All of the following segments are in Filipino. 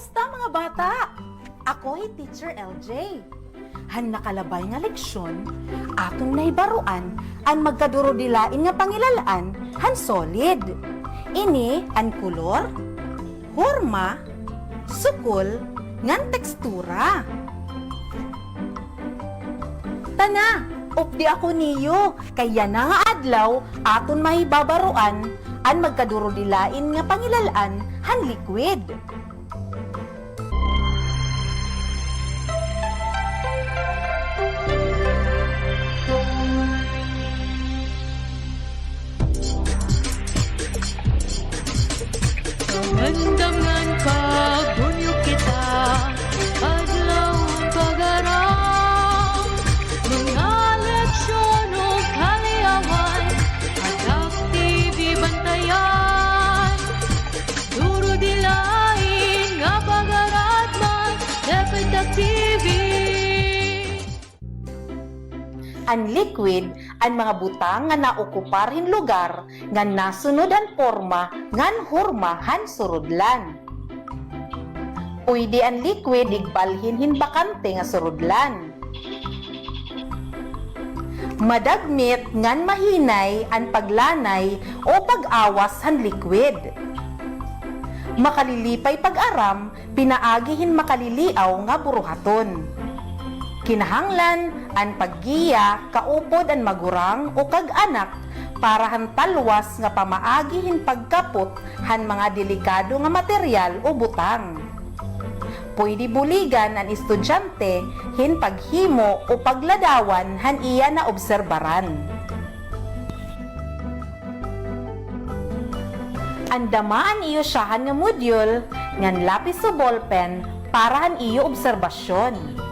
Kamusta mga bata? Ako'y Teacher LJ. Han nakalabay nga leksyon, atong naibaruan ang magkadurodilain nga pangilalaan han solid. Ini ang kulor, horma, sukol, ngan tekstura. Tana, updi ako niyo, kaya na nga adlaw aton mahibabaruan ang magkadurodilain nga pangilalaan han liquid. Kamandangan pagbunyo kita, adlaw pag-aram, mga leksyon o kaliawan, at aktibi bantayan. Duro dilain nga pag-aratman, dapat aktibi. Ang liquid, ang mga butang nga naukuparhin lugar nga nasunod ang forma ngan horma han surudlan. Pwede ang liquid igbalhin hin bakante nga surudlan. Madagmit ngan mahinay ang paglanay o pag-awas han liquid. Makalilipay pag-aram, pinaagihin makaliliaw nga buruhaton. Kinahanglan ang paggiya, kaupod ang magurang o kag-anak para han talwas nga pamaagihin pagkapot han mga delikado nga material o butang. Pwede buligan ang estudyante hin paghimo o pagladawan han iya na obserbaran. Andamaan iyo siyahan nga module ngan lapis o ballpen para han iyo obserbasyon.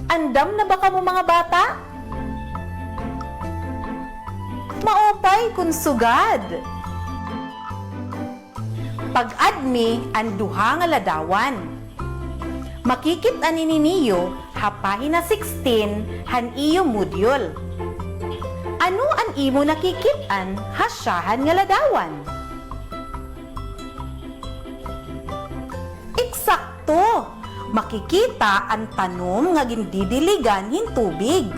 Andam na ba kamo mga bata? Maupay kun sugad. Pag-admi ang duha nga ladawan. Makikit-an niyo hapahin na 16 han iyo module. Ano ang imo nakikit-an hasyahan nga ladawan? Eksakto! Makikita ang tanom nga gindidiligan hin tubig.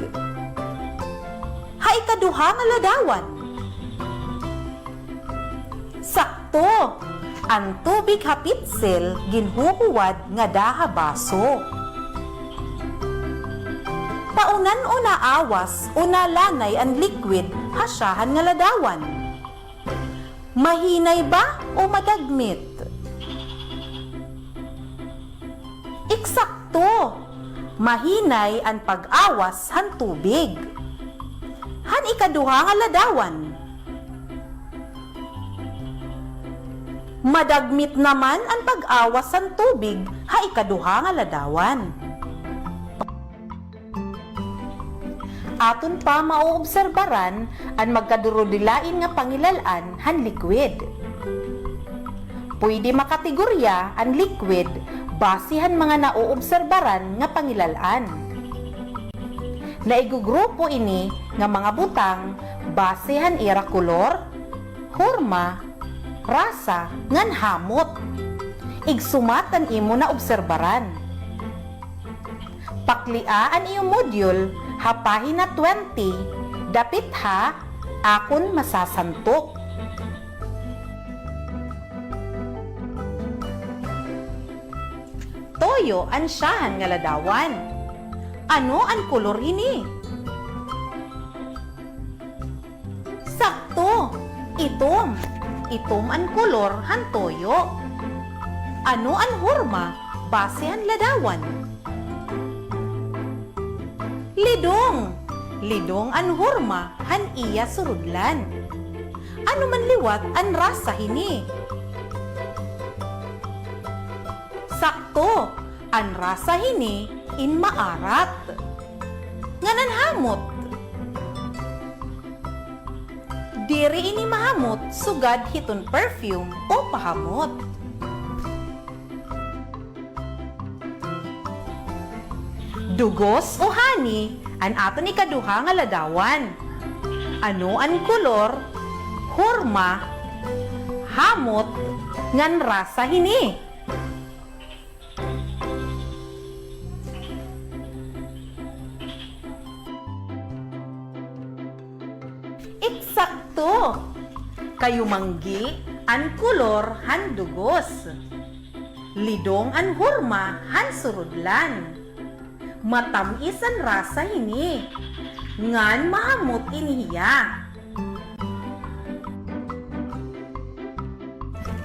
Ikaduha nga ladawan. Sakto! Ang tubig hapitsel ginhuhuwad nga daha baso. Paunan o naawas o nalanay ang liquid hasyahan nga ladawan. Mahinay ba o madagmit? Eksakto! Mahinay ang pag-awas han tubig. Han ikaduha nga ladawan. Madagmit naman ang pag-awas han tubig ha ikaduha nga ladawan. Aton pa mauobserbaran ang magkadurodilain nga pangilalaan han liquid. Pwede makategorya ang liquid basihan mga nauobserbaran nga pangilalaan. Naigugrupo ini nga mga butang basihan ira kulor, horma, rasa, ngan hamot. Igsumatan imo na obserbaran. Pakliaan iyong module hapahin na 20, dapit ha, akon masasantok. Toyo ang siyahan nga ladawan. Ano ang kolor ini? Sakto! Itom. Itom ang kolor han toyo. Ano ang horma? Base han ladawan. Lidong. Lidong ang horma han iya surudlan. Ano man liwat ang rasa hini? Sakto, ang rasa hini in maarat. Nganan hamot. Diri ini mahamot sugad hiton perfume o pahamot. Dugos o hani an aton ikaduha nga ladawan. Ano ang kolor, horma, hamot, ngan rasa hini. Eksakto! Kayo manggi an kulor han dugos. Lidong an hurma han surudlan. Matamis an rasa hini. Ngan mahamot inihiya.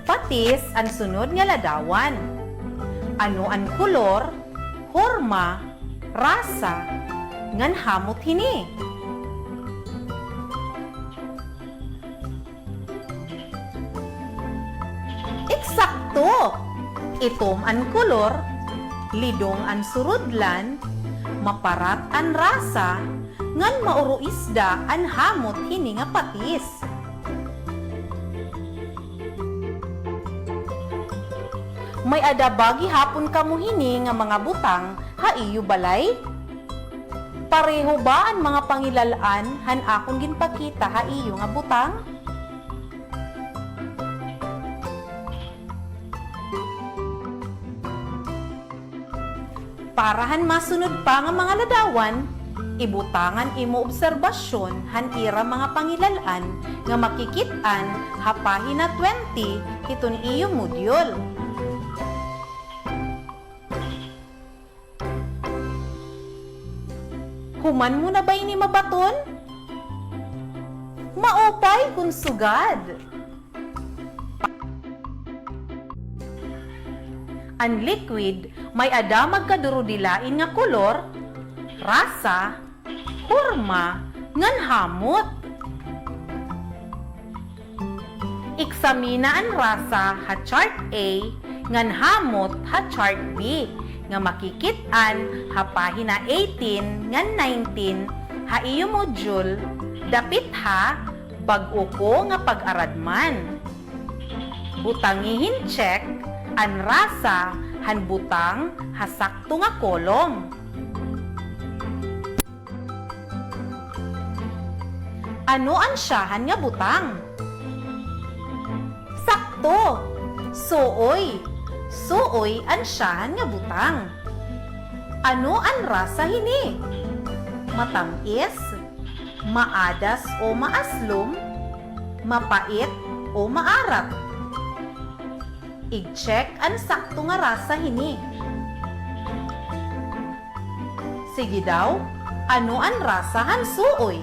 Patis ang sunod nga ladawan. Ano ang kulor, horma, rasa, ngan hamot hini. Eksakto! Itom ang kulor, lidong ang surudlan, maparat ang rasa, ngan mauro isda ang hamot hini nga patis. May adabagi hapon kamo hini nga mga butang haiyo balay? Pareho ba ang mga pangilalaan han akong ginpakita haiyo nga butang? Parahan masunod pa nga mga ladawan, ibutangan imo obserbasyon han ira mga pangilalaan nga makikitaan hapahina 20 iton iyo modyul. Human mo na ba ini mabaton? Maupay kung sugad. Ang liquid may ada magkadurudilain nga kulor, rasa, hurma, ngan hamot. Iksamina ang rasa ha chart A, ngan hamot ha chart B, nga makikitan ha pahina 18 ngan 19 ha iyo module, dapit ha bag-o ko nga pag-aradman. Butangihin check an rasa han butang ha sakto nga kolom. Ano ang siyahan nga butang? Sakto! Suoy! Suoy ang siyahan nga butang. Ano ang rasa hini? Matamis, maadas o maaslom, mapait o maarat. I-check ang sakto nga rasa hini. Sige daw, ano ang rasa han suoy?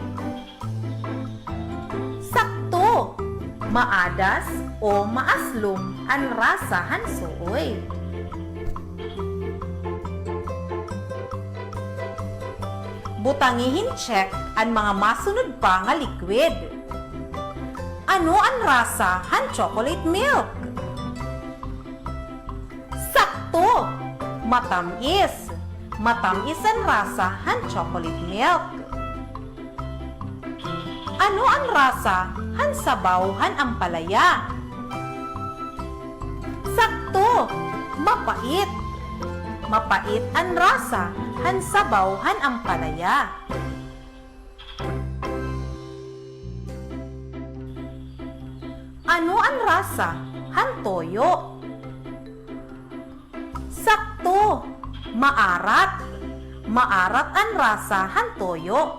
Sakto! Maadas o maaslom ang rasa han suoy. Butangihin check ang mga masunod pa nga liquid. Ano ang rasa han chocolate milk? Sakto! Matamis! Matamis ang rasa han chocolate milk. Ano ang rasa han sabaw han ampalaya? Sakto! Mapait! Mapait ang rasa han sabaw han ampalaya. Ano ang rasa han toyo? Sakto! Maarat! Maarat ang rasa han toyo.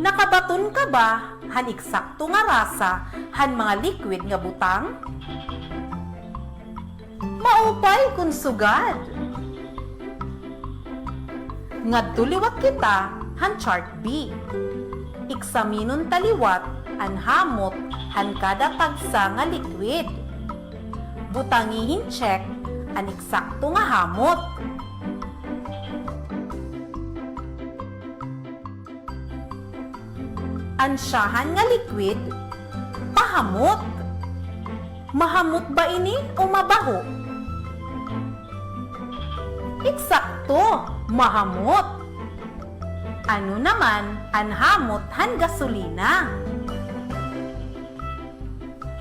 Nakabaton ka ba han eksakto nga rasa han mga liquid nga butang? Maupay kung sugad. Ngadto liwat kita han chart B. Eksaminon taliwat an hamot han kada tagsa nga liquid. Butangihin check an eksakto nga hamot. Ansyahan nga liquid, pahamot. Mahamot ba ini o mabaho? Eksakto, mahamot. Ano naman ang hamot han gasolina?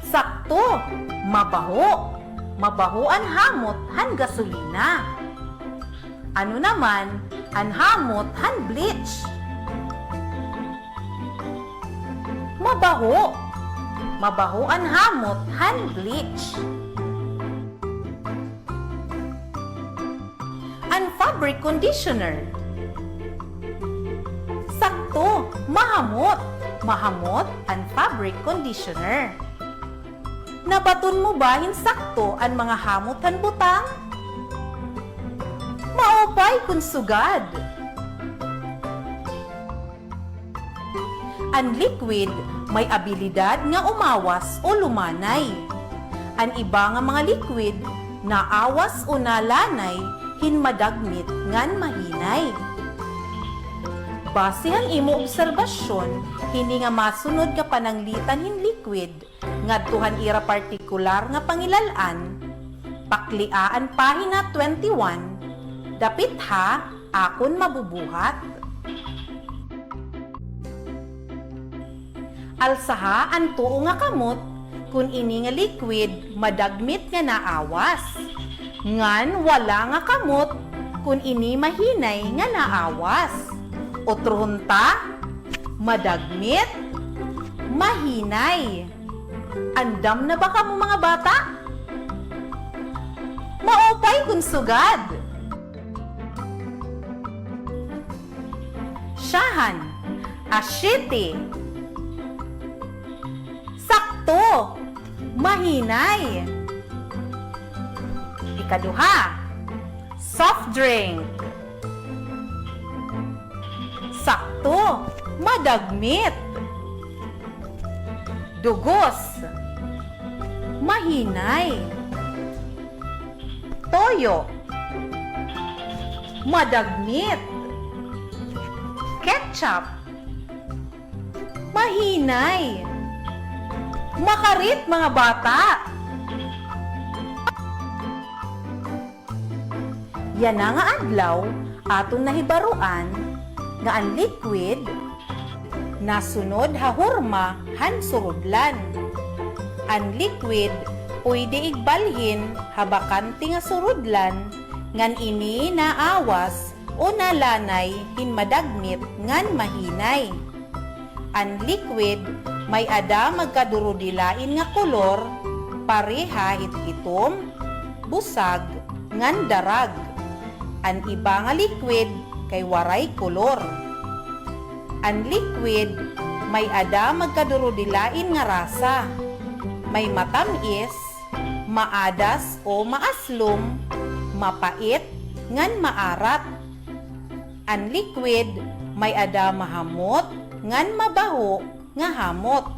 Sakto, mabaho. Mabaho ang hamot han gasolina. Ano naman ang hamot han bleach? Mabaho. Mabaho ang hamot han bleach. and fabric conditioner. Sakto, mahamot. Mahamot and fabric conditioner. Nabaton mo ba hinsakto ang mga hamot han butang? Maupay kun sugad. Ang liquid may abilidad nga umawas o lumanay. Ang iba nga mga liquid na awas o nalanay hinmadagmit ngan mahinay. Base ang imo obserbasyon, hindi nga masunod nga pananglitan hin liquid, ngadtuhan ira partikular nga pangilalan, pakliaan pahina 21, dapit ha, akon mabubuhat. Alsaha ang tuo nga kamot, kun ini nga liquid, madagmit nga naawas. Ngan wala nga kamot, kun ini mahinay nga naawas. Otrohon ta, madagmit, mahinay. Andam na ba ka mo mga bata? Maupay kun sugad. Syahan, asyete. Sakto, mahinay. Ikaduha, soft drink. Sakto, madagmit. Dugos, mahinay. Toyo, madagmit. Ketchup, mahinay. Makarit mga bata. Yan na nga adlaw atong nahibaruan nga ang liquid nasunod hahurma han surudlan. Ang liquid pwede igbalhin habakante nga surudlan ngan ini naawas o nalanay hinmadagmit ngan mahinay. Ang liquid may ada magkadurudilain nga kolor pareha itom, busag, ngan darag. Ang iba nga liquid kay waray kolor. Ang liquid may ada magkadurudilain nga rasa. May matamis, maadas o maaslom, mapait, ngan maarat. Ang liquid may ada mahamot, ngan mabaho, nga hamot.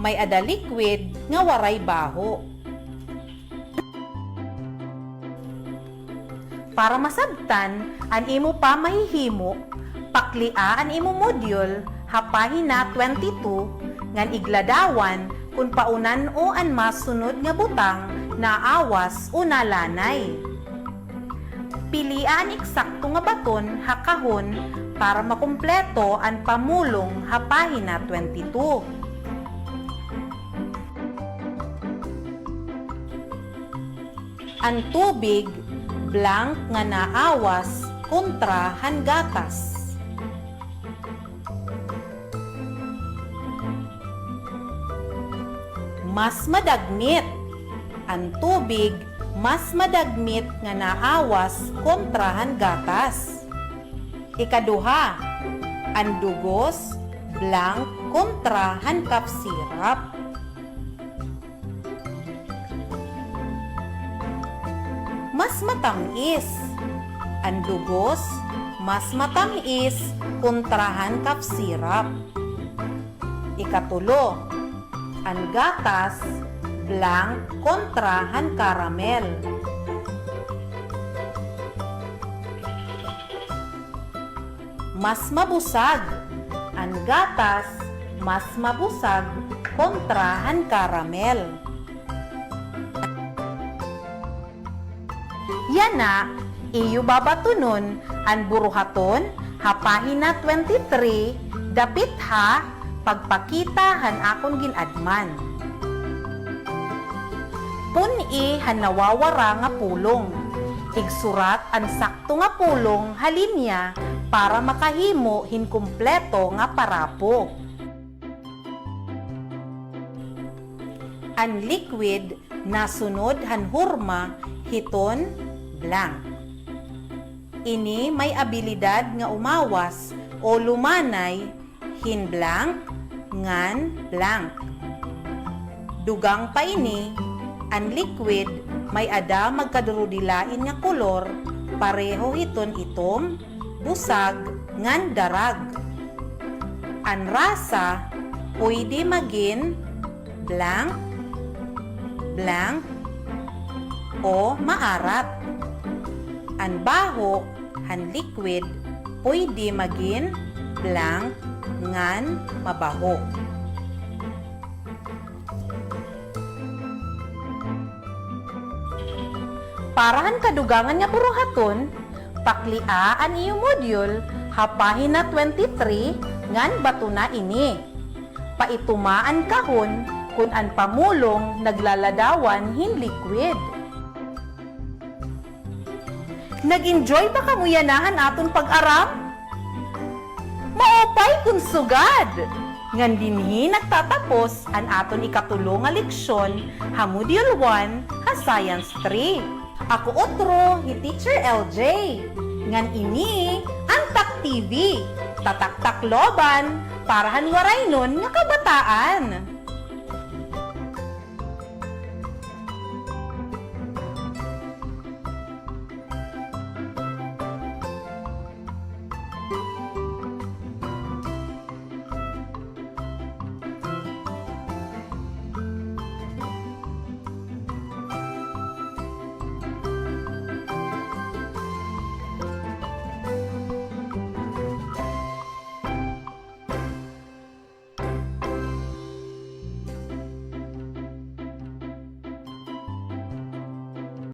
May ada liquid nga waray baho. Para masabtan, an imo pa mahihimo, paklia an imo module, hapahina 22, ngan igladawan, kung paunan o an masunod nga butang, naawas o nalanay. Pilian eksakto nga baton, hakahon, para makumpleto an pamulong, hapahina 22. Ang tubig, blank nga naawas kontra han gatas. Mas madagmit. Ang tubig mas madagmit nga naawas kontra han gatas. Ikaduha, ang dugos, blank kontra han cup syrup. Mas matamis. Ang dugos, mas matamis kontrahan cup syrup. Ikatulo, ang gatas, blank kontrahan caramel. Mas mabusag. Ang gatas, mas mabusag kontrahan caramel. Yan na, iyo babatunon ang buruhaton, hapahina 23, dapit ha, pagpakita han akon ginadman. Pun-i han nawawara nga pulong, igsurat ang sakto nga pulong halinya para makahimo hin kumpleto nga parapo. Ang liquid nasunod han hurma hiton blank. Ini may abilidad nga umawas o lumanay hin blank ngan blank. Dugang pa ini, ang liquid may ada magkadurudilain nga kolor, pareho hiton itom, busag, ngan darag. Ang rasa, pwede magin blank, blank, o maarat. Ang baho, ang liquid, pwede magin blank, ngan mabaho. Parahan kadugangan nga buruhaton, paklia an iyo module, hapahina 23, ngan bato na ini. Paitumaan kahon, kun an pamulong naglaladawan hin liquid. Nag-enjoy ba kamuyanahan aton pag-aram? Maopay kung sugad! Ngan dinhi nagtatapos ang aton ikatulong nga leksyon ha Module 1 ha Science 3. Ako otro, hi Teacher LJ. Ngan ini ang Tak TV. Tatak-tak loban, parahan waray nun nga kabataan.